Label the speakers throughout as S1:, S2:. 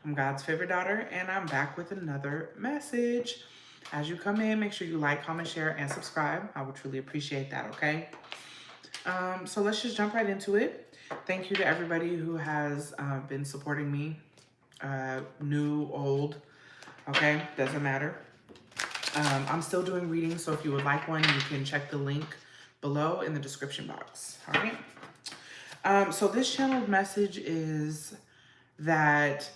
S1: I'm God's favorite daughter, and I'm back with another message. As you come in, make sure you like, comment, share, and subscribe. I would truly appreciate that, okay? So let's just jump right into it. Thank you to everybody who has been supporting me, new, old, okay? Doesn't matter. I'm still doing readings, so if you would like one, you can check the link below in the description box, all right? So this channeled message is that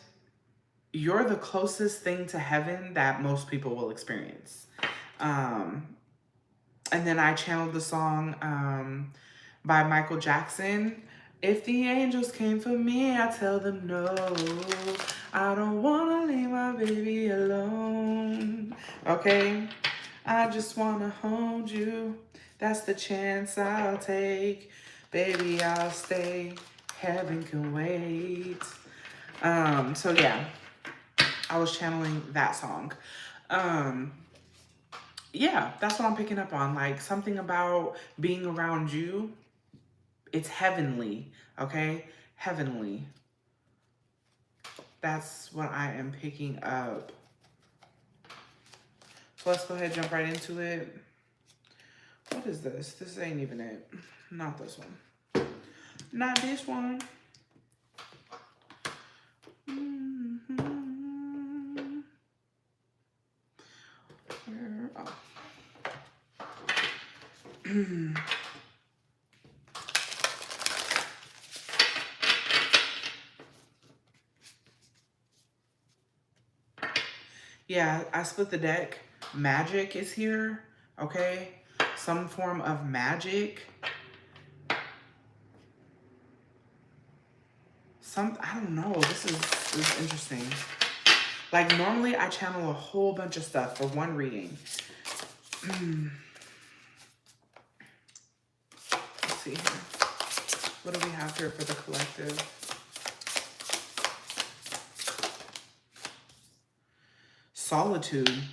S1: you're the closest thing to heaven that most people will experience. And then I channeled the song by Michael Jackson. If the angels came for me, I tell them no. I don't want to leave my baby alone. Okay? I just want to hold you. That's the chance I'll take. Baby, I'll stay. Heaven can wait. So yeah, I was channeling that song. Yeah, that's what I'm picking up on. Like something about being around you. It's heavenly, okay? Heavenly. That's what I am picking up. So let's go ahead and jump right into it. What is this? This ain't even it. Not this one. Not this one. Where? Oh. Yeah, I split the deck. Magic is here, okay? Some form of magic. I don't know, this is interesting. Like normally I channel a whole bunch of stuff for one reading. Let's see here. What do we have here for the collective? Solitude.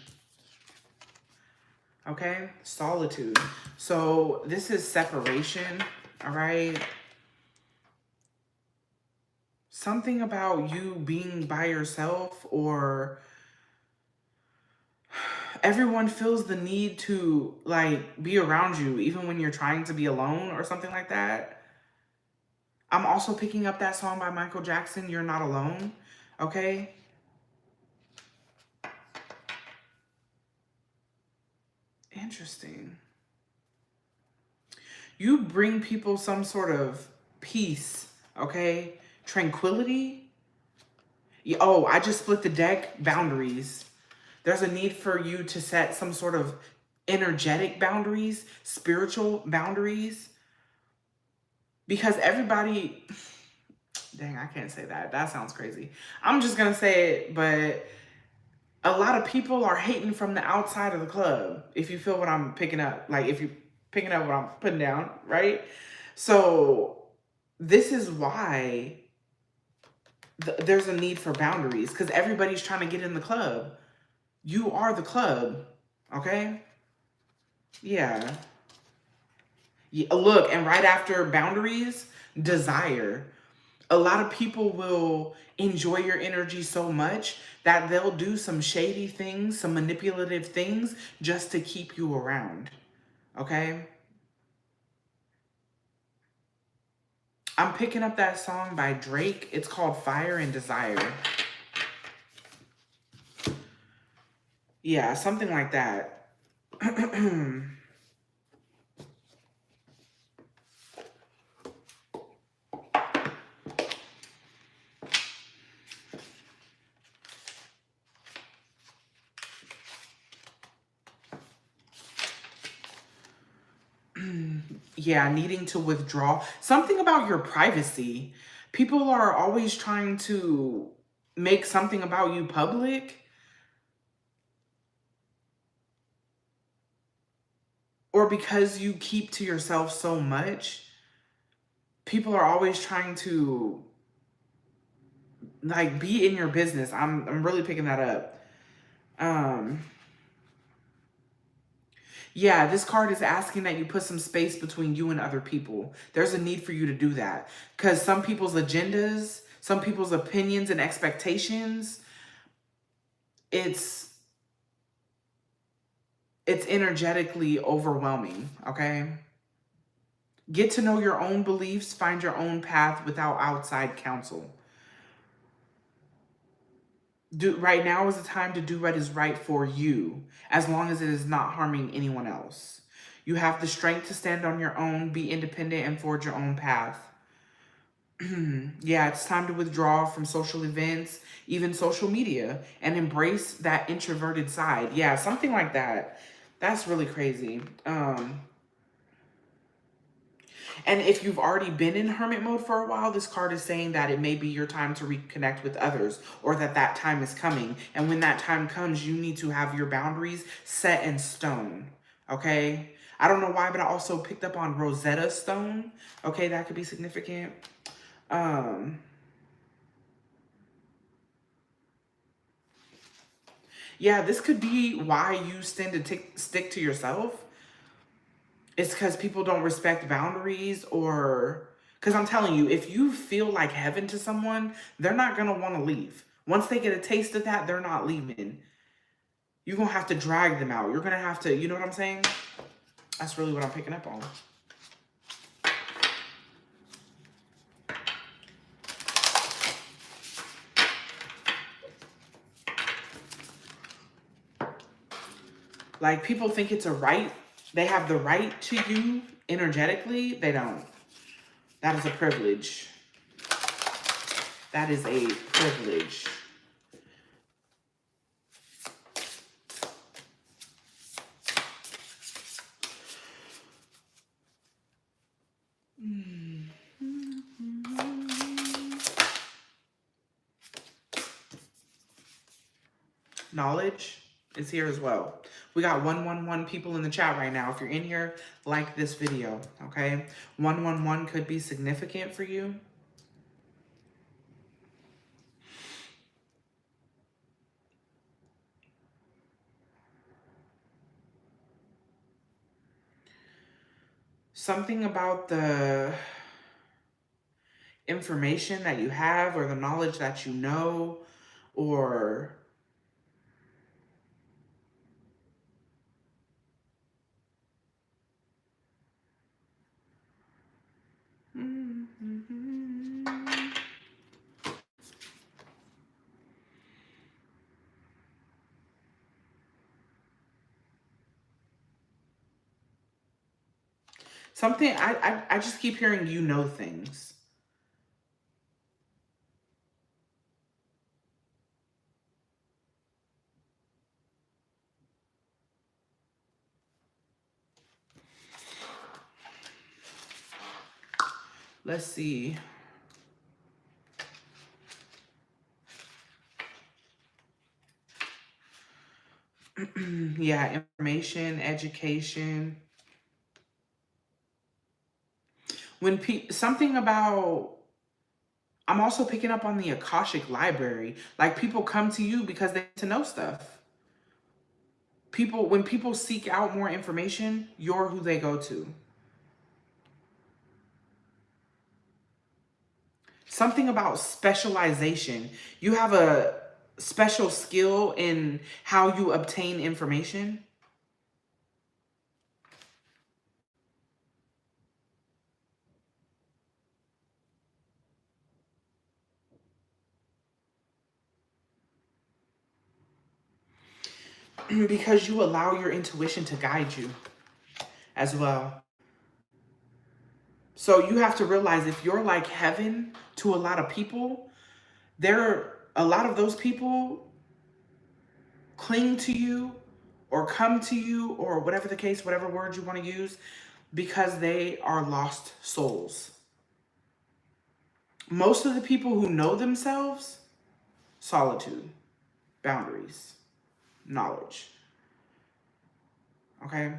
S1: Okay, solitude. So this is separation, all right? Something about you being by yourself, or everyone feels the need to like be around you even when you're trying to be alone or something like that. I'm also picking up that song by Michael Jackson, You're Not Alone, okay? Interesting. You bring people some sort of peace, okay? Tranquility. Oh, I just split the deck. Boundaries. There's a need for you to set some sort of energetic boundaries, spiritual boundaries. Because everybody... Dang, I can't say that. That sounds crazy. I'm just going to say it, but a lot of people are hating from the outside of the club, if you feel what I'm picking up. Like, if you're picking up what I'm putting down, right? So this is why there's a need for boundaries, because everybody's trying to get in the club. You are the club, okay? Yeah. Look, and right after boundaries, desire. A lot of people will enjoy your energy so much that they'll do some shady things, some manipulative things just to keep you around, okay? I'm picking up that song by Drake. It's called Fire and Desire. Yeah, something like that. Yeah, needing to withdraw. Something about your privacy. People are always trying to make something about you public. Or because you keep to yourself so much, people are always trying to like be in your business. I'm really picking that up. Yeah, this card is asking that you put some space between you and other people. There's a need for you to do that because some people's agendas, some people's opinions and expectations, it's energetically overwhelming, okay? Get to know your own beliefs, find your own path without outside counsel. Right now is the time to do what is right for you, as long as it is not harming anyone else. You have the strength to stand on your own, be independent, and forge your own path. Yeah, it's time to withdraw from social events, even social media, and embrace that introverted side. Yeah, something like that. That's really crazy. And if you've already been in hermit mode for a while, this card is saying that it may be your time to reconnect with others, or that time is coming. And when that time comes, you need to have your boundaries set in stone. Okay? I don't know why, but I also picked up on Rosetta Stone. Okay, that could be significant. Yeah, this could be why you tend to stick to yourself. It's because people don't respect boundaries, or because I'm telling you, if you feel like heaven to someone, they're not going to want to leave. Once they get a taste of that, they're not leaving. You're going to have to drag them out. You're going to have to, you know what I'm saying? That's really what I'm picking up on. Like, people think it's a right. They have the right to you energetically. They don't. That is a privilege. That is a privilege. Knowledge is here as well. We got 111 people in the chat right now. If you're in here, like this video, okay? 111 could be significant for you. Something about the information that you have, or the knowledge that you know, or something. I just keep hearing, you know, things. Let's see. Yeah, information, education. When something about, I'm also picking up on the Akashic library. Like, people come to you because they need to know stuff. When people seek out more information, you're who they go to. Something about specialization. You have a special skill in how you obtain information. Because you allow your intuition to guide you as well. So you have to realize, if you're like heaven to a lot of people, a lot of those people cling to you or come to you, or whatever the case, whatever word you want to use, because they are lost souls. Most of the people who know themselves, solitude, boundaries, knowledge. Okay?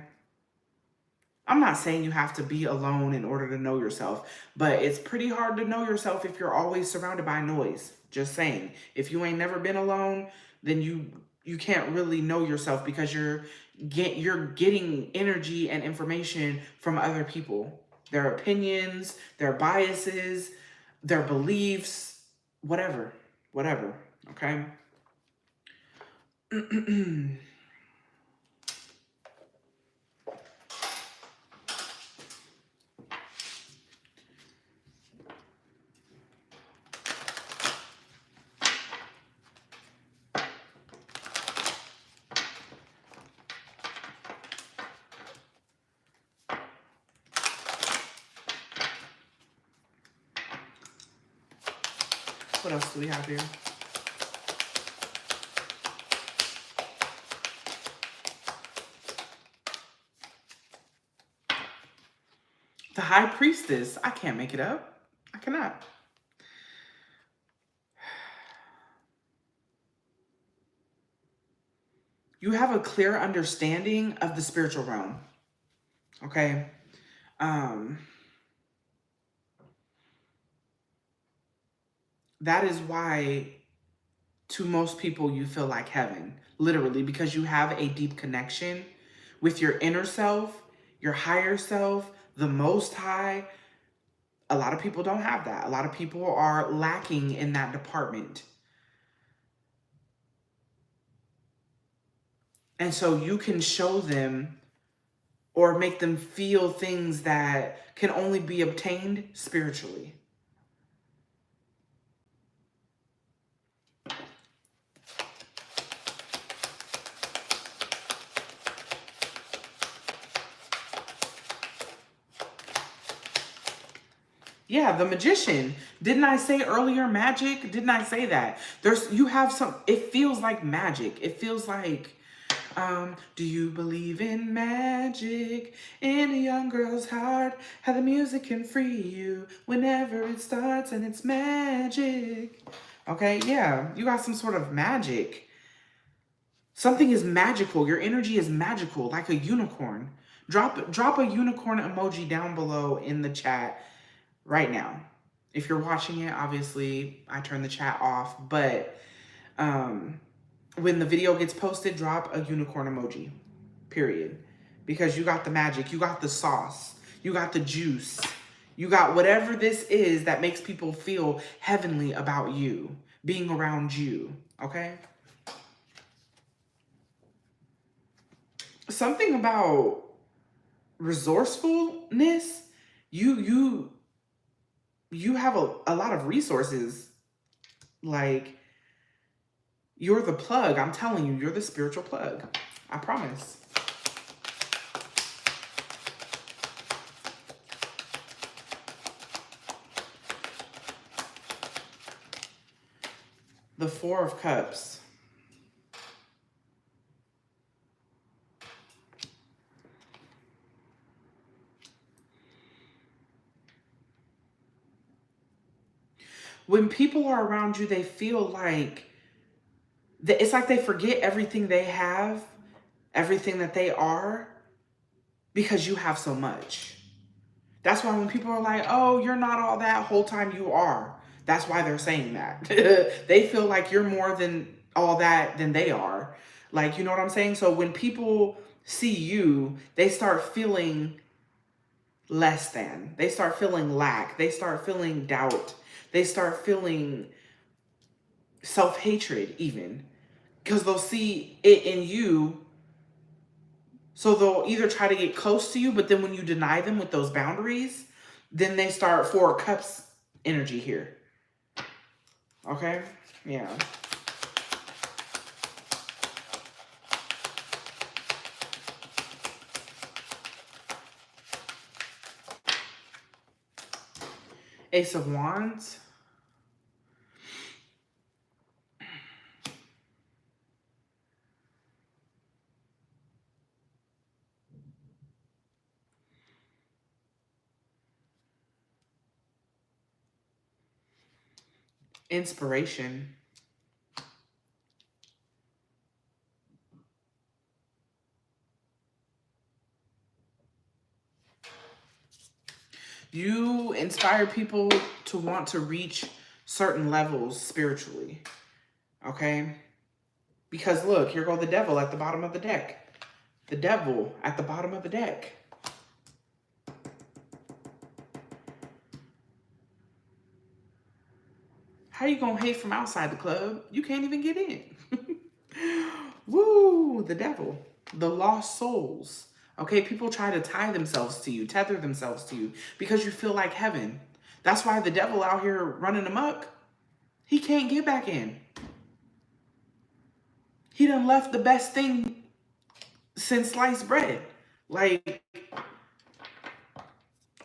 S1: I'm not saying you have to be alone in order to know yourself, but it's pretty hard to know yourself if you're always surrounded by noise. Just saying. If you ain't never been alone, then you can't really know yourself, because you're getting energy and information from other people. Their opinions, their biases, their beliefs. whatever, whatever, okay? What else do we have here? The High Priestess. I can't make it up. I cannot. You have a clear understanding of the spiritual realm. Okay? That is why to most people you feel like heaven, literally, because you have a deep connection with your inner self, your higher self, the Most High. A lot of people don't have that. A lot of people are lacking in that department. And so you can show them or make them feel things that can only be obtained spiritually. Yeah, the Magician. Didn't I say earlier magic? Didn't I say that? You have some, it feels like magic. It feels like, do you believe in magic? In a young girl's heart, how the music can free you whenever it starts and it's magic. Okay, yeah, you got some sort of magic. Something is magical. Your energy is magical, like a unicorn. Drop a unicorn emoji down below in the chat right now. If you're watching it, obviously I turn the chat off, but when the video gets posted, drop a unicorn emoji, period. Because you got the magic, you got the sauce, you got the juice, you got whatever this is that makes people feel heavenly about you, being around you, okay? Something about resourcefulness, you have a lot of resources. Like, you're the plug. I'm telling you, you're the spiritual plug. I promise. The Four of Cups. When people are around you, they feel like, it's like they forget everything they have, everything that they are, because you have so much. That's why when people are like, oh, you're not all that, whole time you are. That's why they're saying that. They feel like you're more than all that than they are. Like, you know what I'm saying? So when people see you, they start feeling less than. They start feeling lack. They start feeling doubt. They start feeling self-hatred even. Because they'll see it in you. So they'll either try to get close to you, but then when you deny them with those boundaries, then they start Four of Cups energy here. Okay? Yeah. Ace of Wands. Inspiration. You inspire people to want to reach certain levels spiritually. Okay? Because look, here go the devil at the bottom of the deck. The devil at the bottom of the deck. How you gonna hate from outside the club? You can't even get in. Woo, the devil. The lost souls. Okay, people try to tie themselves to you, tether themselves to you, because you feel like heaven. That's why the devil out here running amok, he can't get back in. He done left the best thing since sliced bread. Like,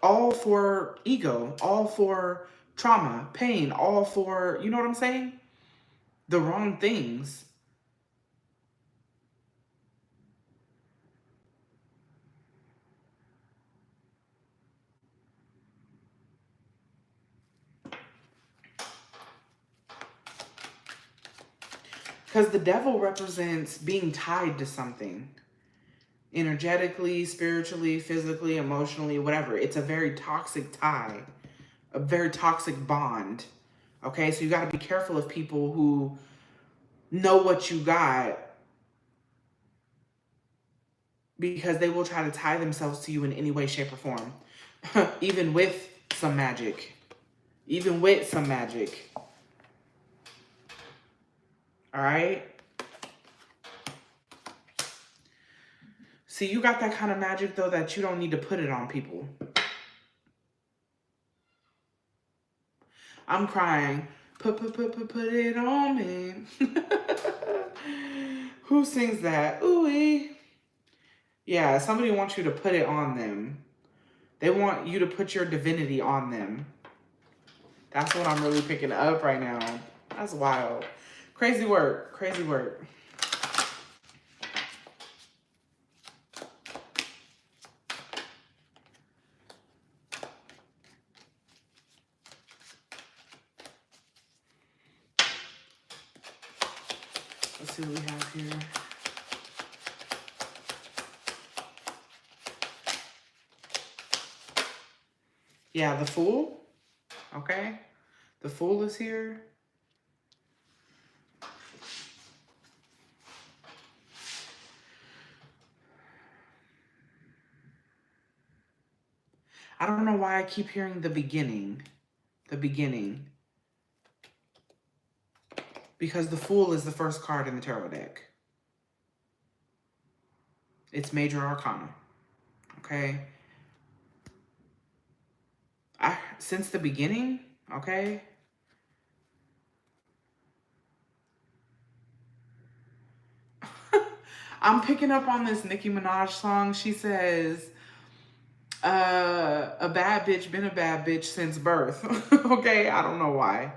S1: all for ego, all for trauma, pain, all for, you know what I'm saying? The wrong things. Because the devil represents being tied to something. Energetically, spiritually, physically, emotionally, whatever. It's a very toxic tie. A very toxic bond. Okay, so you got to be careful of people who know what you got, because they will try to tie themselves to you in any way, shape, or form. Even with some magic. Even with some magic. All right? See, you got that kind of magic, though, that you don't need to put it on people. I'm crying. Put it on me. Who sings that? Ooh-wee. Yeah, somebody wants you to put it on them. They want you to put your divinity on them. That's what I'm really picking up right now. That's wild. Crazy work. Crazy work. Let's see what we have here. Yeah, the Fool. Okay. The Fool is here. I don't know why I keep hearing the beginning. The beginning. Because the Fool is the first card in the tarot deck. It's Major Arcana. Okay. Since the beginning, okay. I'm picking up on this Nicki Minaj song. She says, a bad bitch been a bad bitch since birth. Okay, I don't know why.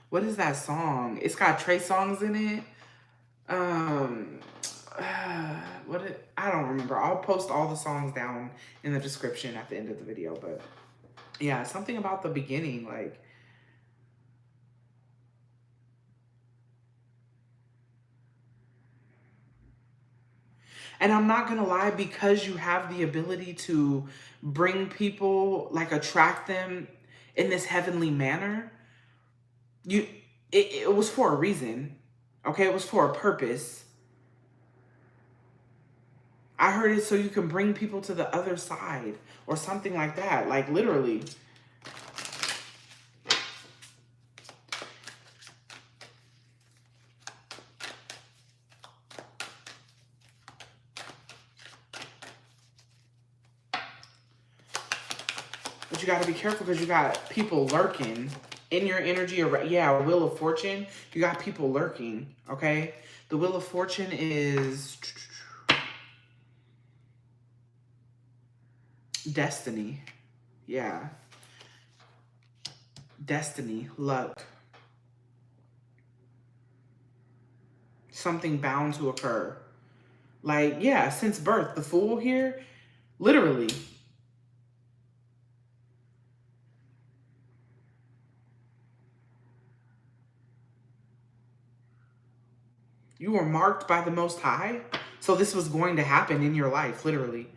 S1: What is that song? It's got Trey Songz in it. I don't remember. I'll post all the songs down in the description at the end of the video, but yeah, something about the beginning, like, and I'm not gonna lie, because you have the ability to bring people, like attract them in this heavenly manner, it was for a reason. Okay, it was for a purpose. I heard it so you can bring people to the other side or something like that, like literally. But you got to be careful because you got people lurking in your energy. Yeah, Wheel of Fortune. You got people lurking, okay? The Wheel of Fortune is destiny. Yeah. Destiny, luck. Something bound to occur. Like, yeah, since birth, the Fool here, literally. You were marked by the Most High. So this was going to happen in your life, literally.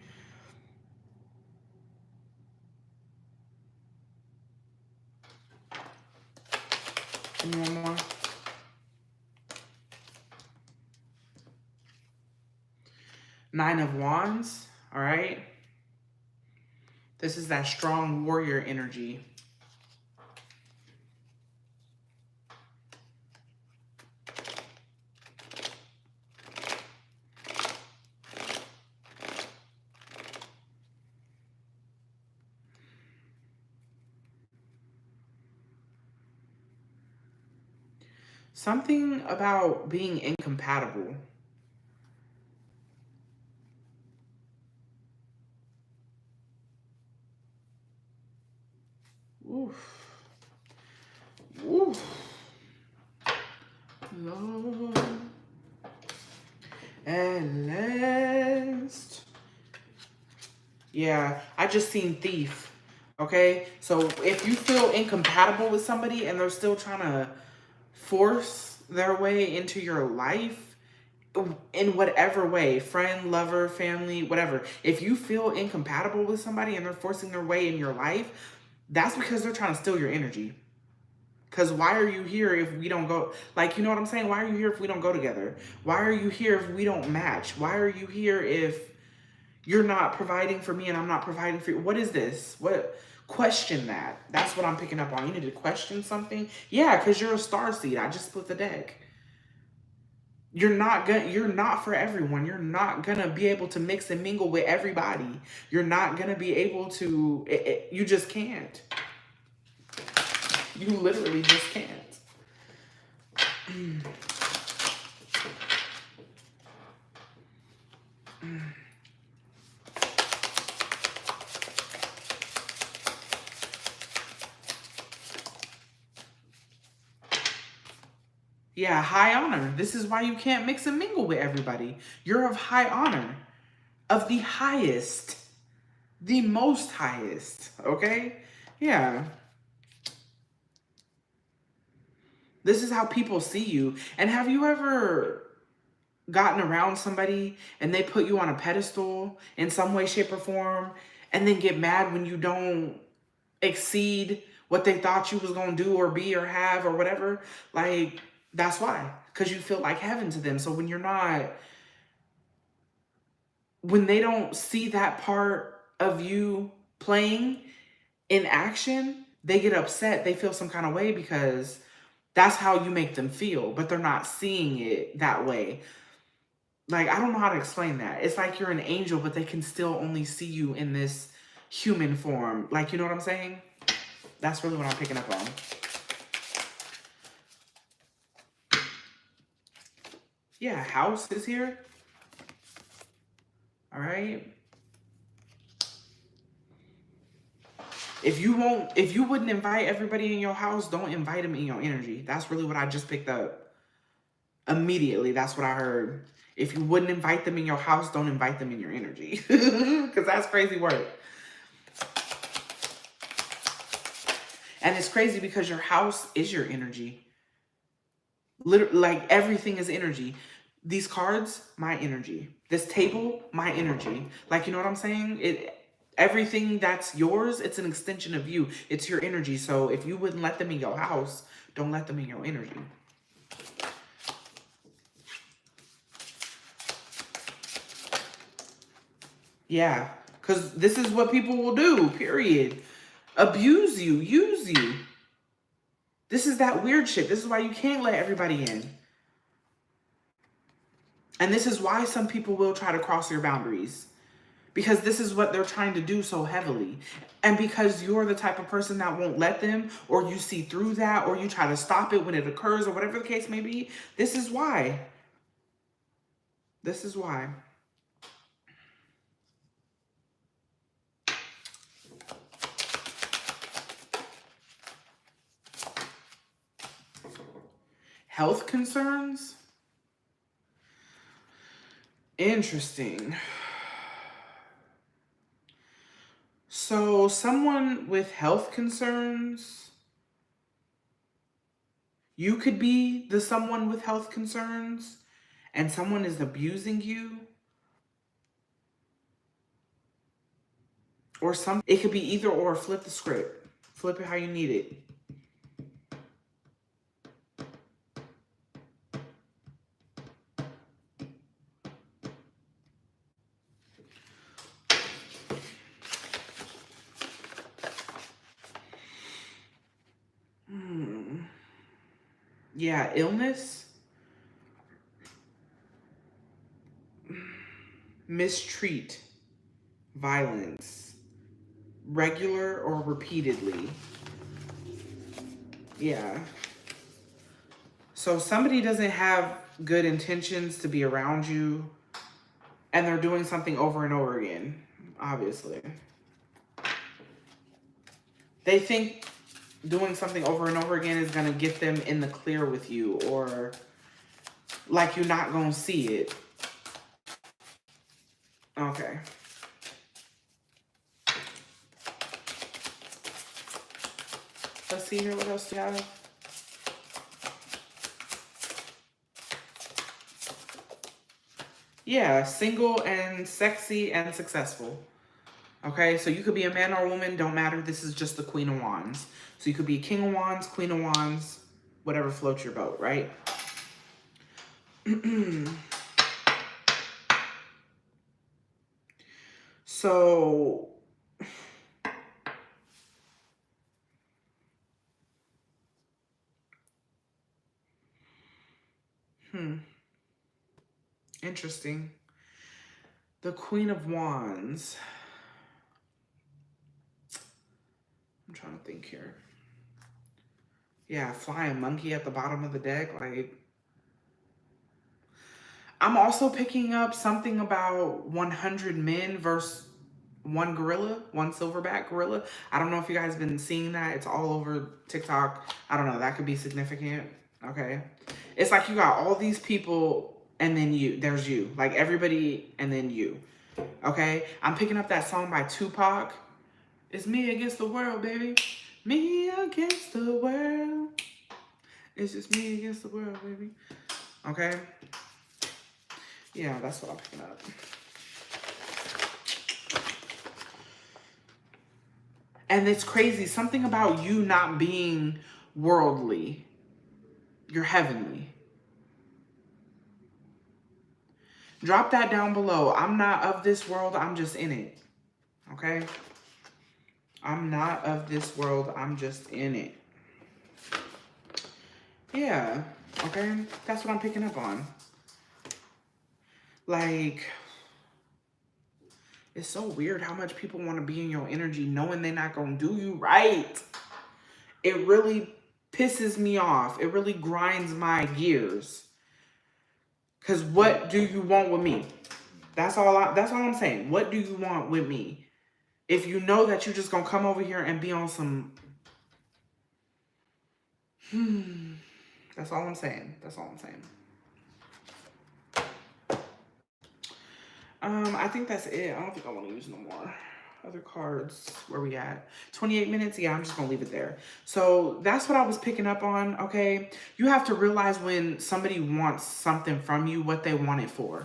S1: Give me one more. Nine of Wands, all right? This is that strong warrior energy. Something about being incompatible. Oof. Oof. Lord. At last. Yeah, I just seen thief. Okay? So if you feel incompatible with somebody and they're still trying to force their way into your life in whatever way, friend, lover, family, whatever. If you feel incompatible with somebody and they're forcing their way in your life, that's because they're trying to steal your energy. Because why are you here if we don't go? Like, you know what I'm saying? Why are you here if we don't go together? Why are you here if we don't match? Why are you here if you're not providing for me and I'm not providing for you? What is this? What? Question that. That's what I'm picking up on. You need to question something. Yeah, because you're a star seed. I just split the deck. You're not for everyone. You're not gonna be able to mix and mingle with everybody. You're not gonna be able to. You just can't. You literally just can't. Yeah, high honor. This is why you can't mix and mingle with everybody. You're of high honor. Of the highest. The most highest. Okay? Yeah. This is how people see you. And have you ever gotten around somebody and they put you on a pedestal in some way, shape, or form, and then get mad when you don't exceed what they thought you was going to do or be or have or whatever? Like, that's why. Because you feel like heaven to them. So when you're not, when they don't see that part of you playing in action, they get upset. They feel some kind of way because that's how you make them feel, but they're not seeing it that way. Like, I don't know how to explain that. It's like you're an angel, but they can still only see you in this human form. Like, you know what I'm saying? That's really what I'm picking up on. Yeah, house is here. All right. If you wouldn't invite everybody in your house, don't invite them in your energy. That's really what I just picked up. Immediately, that's what I heard. If you wouldn't invite them in your house, don't invite them in your energy. Because that's crazy work. And it's crazy because your house is your energy. Literally, like, everything is energy. These cards, my energy. This table, my energy. Like, you know what I'm saying? Everything that's yours, it's an extension of you. It's your energy. So if you wouldn't let them in your house, don't let them in your energy. Yeah, because this is what people will do, period. Abuse you, use you. This is that weird shit. This is why you can't let everybody in. And this is why some people will try to cross your boundaries. Because this is what they're trying to do so heavily. And because you're the type of person that won't let them, or you see through that, or you try to stop it when it occurs, or whatever the case may be, this is why. This is why. Health concerns? Interesting. So someone with health concerns, you could be the someone with health concerns and someone is abusing you. Or it could be either or. Flip the script. Flip it how you need it. Yeah, illness, mistreat, violence, regular or repeatedly. Yeah. So somebody doesn't have good intentions to be around you, and they're doing something over and over again, obviously. They think doing something over and over again is going to get them in the clear with you, or like you're not going to see it. Okay. Let's see here. What else do you have? Yeah, single and sexy and successful. Okay, so you could be a man or a woman, don't matter. This is just the Queen of Wands. So you could be King of Wands, Queen of Wands, whatever floats your boat, right? So, interesting. The Queen of Wands. I'm trying to think here. Yeah, flying monkey at the bottom of the deck. Like, I'm also picking up something about 100 men versus one gorilla, one silverback gorilla. I don't know if you guys been seeing that. It's all over TikTok. I don't know. That could be significant. Okay. It's like you got all these people and then you. There's you. Like everybody and then you. Okay. I'm picking up that song by Tupac. It's me against the world, baby. Me against the world. It's just me against the world, baby. Okay. Yeah, that's what I'm picking up. And it's crazy. Something about you not being worldly. You're heavenly. Drop that down below. I'm not of this world. I'm just in it. Okay? I'm not of this world. I'm just in it. Yeah. Okay? That's what I'm picking up on. Like, it's so weird how much people want to be in your energy knowing they're not going to do you right. It really pisses me off. It really grinds my gears. Because what do you want with me? That's all I'm saying. What do you want with me? If you know that you're just going to come over here and be on some... That's all I'm saying. That's all I'm saying. I think that's it. I don't think I want to use no more other cards. Where we at? 28 minutes? Yeah, I'm just going to leave it there. So that's what I was picking up on, okay? You have to realize when somebody wants something from you, what they want it for.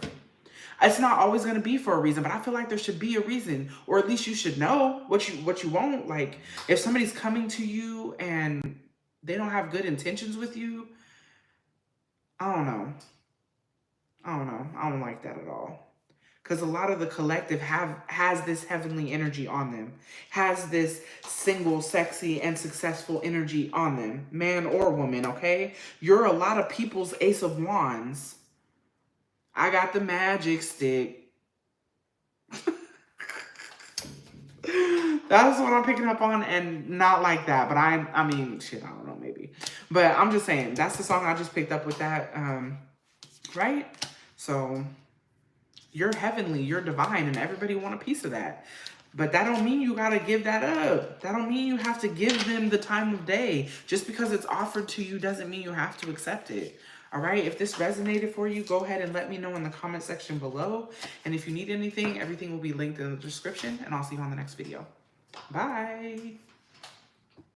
S1: It's not always going to be for a reason, but I feel like there should be a reason. Or at least you should know what you want. Like, if somebody's coming to you and they don't have good intentions with you, I don't know. I don't like that at all. Because a lot of the collective has this heavenly energy on them. Has this single, sexy, and successful energy on them. Man or woman, okay? You're a lot of people's Ace of Wands. I got the magic stick. That's what I'm picking up on, and not like that. But I mean, shit, I don't know, maybe. But I'm just saying, that's the song I just picked up with that, right? So... you're heavenly, you're divine, and everybody want a piece of that. But that don't mean you gotta give that up. That don't mean you have to give them the time of day. Just because it's offered to you doesn't mean you have to accept it. All right, if this resonated for you, go ahead and let me know in the comment section below. And if you need anything, everything will be linked in the description, and I'll see you on the next video. Bye.